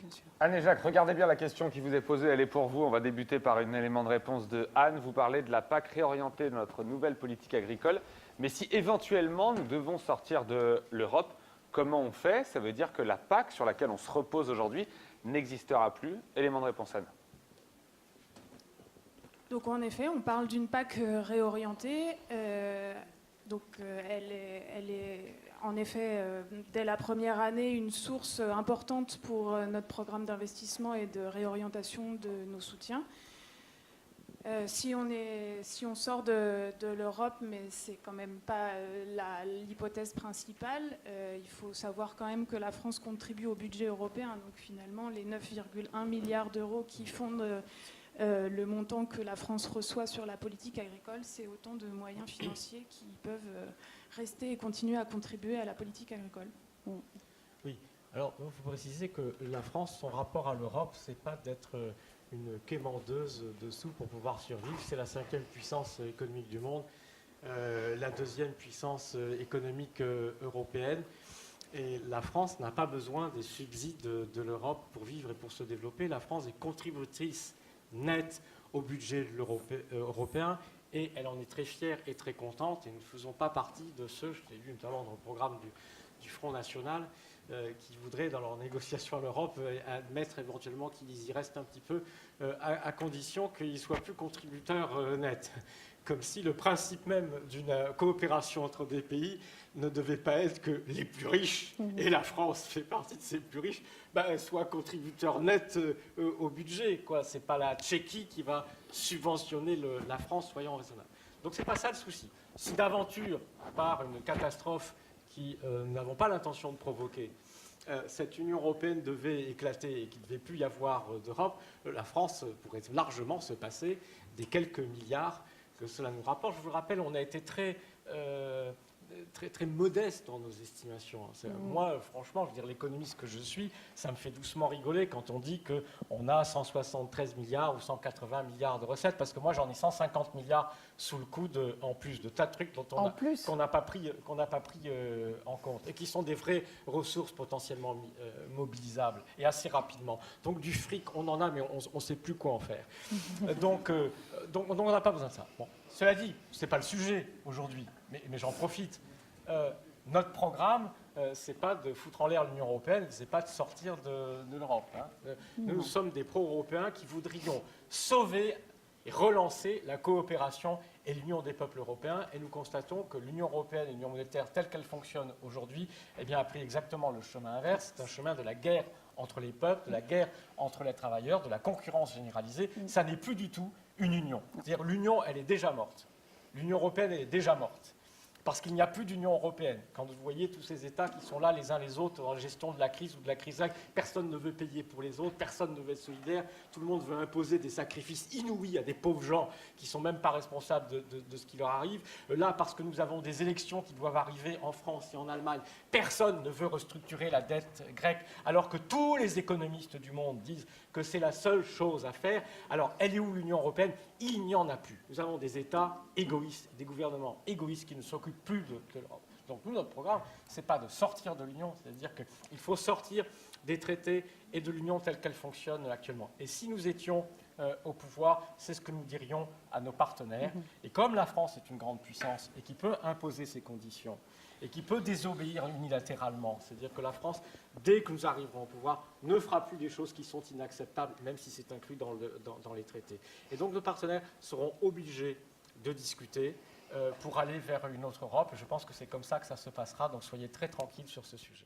bien sûr. Anne et Jacques, regardez bien la question qui vous est posée, elle est pour vous. On va débuter par un élément de réponse de Anne. Vous parlez de la PAC réorientée de notre nouvelle politique agricole. Mais si éventuellement nous devons sortir de l'Europe, comment on fait? Ça veut dire que la PAC sur laquelle on se repose aujourd'hui n'existera plus. Élément de réponse, Anne. Donc en effet, on parle d'une PAC réorientée. Elle est en effet, dès la première année, une source importante pour notre programme d'investissement et de réorientation de nos soutiens. Si on sort de l'Europe, mais c'est quand même pas l'hypothèse principale, il faut savoir quand même que la France contribue au budget européen. Donc finalement, les 9,1 milliards d'euros qui fondent le montant que la France reçoit sur la politique agricole, c'est autant de moyens financiers qui peuvent rester et continuer à contribuer à la politique agricole. Oui, alors il faut préciser que la France, son rapport à l'Europe, c'est pas d'être une quémandeuse de sous pour pouvoir survivre. C'est la 5e puissance économique du monde, la 2e puissance économique européenne. Et la France n'a pas besoin des subsides de l'Europe pour vivre et pour se développer. La France est contributrice nette au budget européen et elle en est très fière et très contente. Et nous ne faisons pas partie de ceux, je l'ai lu notamment dans le programme du Front National, qui voudraient, dans leur négociation à l'Europe, admettre éventuellement qu'ils y restent un petit peu, à condition qu'ils soient plus contributeurs nets. Comme si le principe même d'une coopération entre des pays ne devait pas être que les plus riches, et la France fait partie de ces plus riches, soient contributeurs nets au budget. Ce n'est pas la Tchéquie qui va subventionner la France, soyons raisonnables. Donc ce n'est pas ça le souci. Si d'aventure, par une catastrophe qui n'avons pas l'intention de provoquer, cette Union européenne devait éclater et qu'il ne devait plus y avoir d'Europe, la France pourrait largement se passer des quelques milliards que cela nous rapporte. Je vous le rappelle, on a été très modeste dans nos estimations. Moi, franchement, je veux dire, l'économiste que je suis, ça me fait doucement rigoler quand on dit qu'on a 173 milliards ou 180 milliards de recettes, parce que moi, j'en ai 150 milliards sous le coude, en plus de tas de trucs qu'on n'a pas pris en compte, et qui sont des vraies ressources potentiellement mobilisables, et assez rapidement. Donc du fric, on en a, mais on ne sait plus quoi en faire. Donc on n'a pas besoin de ça. Bon. Cela dit, ce n'est pas le sujet aujourd'hui, mais j'en profite. Notre programme, ce n'est pas de foutre en l'air l'Union européenne, ce n'est pas de sortir de l'Europe. Nous sommes des pro-européens qui voudrions sauver et relancer la coopération et l'union des peuples européens. Et nous constatons que l'Union européenne et l'Union monétaire, telle qu'elle fonctionne aujourd'hui, a pris exactement le chemin inverse. C'est un chemin de la guerre entre les peuples, de la guerre entre les travailleurs, de la concurrence généralisée. Ça n'est plus du tout une union. C'est-à-dire l'union, elle est déjà morte. L'Union européenne, elle est déjà morte. Parce qu'il n'y a plus d'Union européenne. Quand vous voyez tous ces États qui sont là les uns les autres dans la gestion de la crise ou de la crise, personne ne veut payer pour les autres, personne ne veut être solidaire, tout le monde veut imposer des sacrifices inouïs à des pauvres gens qui ne sont même pas responsables de ce qui leur arrive. Là, parce que nous avons des élections qui doivent arriver en France et en Allemagne, personne ne veut restructurer la dette grecque, alors que tous les économistes du monde disent que c'est la seule chose à faire. Alors, elle est où l'Union européenne? Il n'y en a plus. Nous avons des États égoïstes, des gouvernements égoïstes qui ne s'occupent plus de l'Europe. Donc nous, notre programme, ce n'est pas de sortir de l'Union, c'est-à-dire qu'il faut sortir des traités et de l'Union telle qu'elle fonctionne actuellement. Et si nous étions au pouvoir, c'est ce que nous dirions à nos partenaires. Et comme la France est une grande puissance et qui peut imposer ses conditions, et qui peut désobéir unilatéralement, c'est-à-dire que la France, dès que nous arriverons au pouvoir, ne fera plus des choses qui sont inacceptables, même si c'est inclus dans les traités. Et donc nos partenaires seront obligés de discuter pour aller vers une autre Europe. Je pense que c'est comme ça que ça se passera, donc soyez très tranquilles sur ce sujet.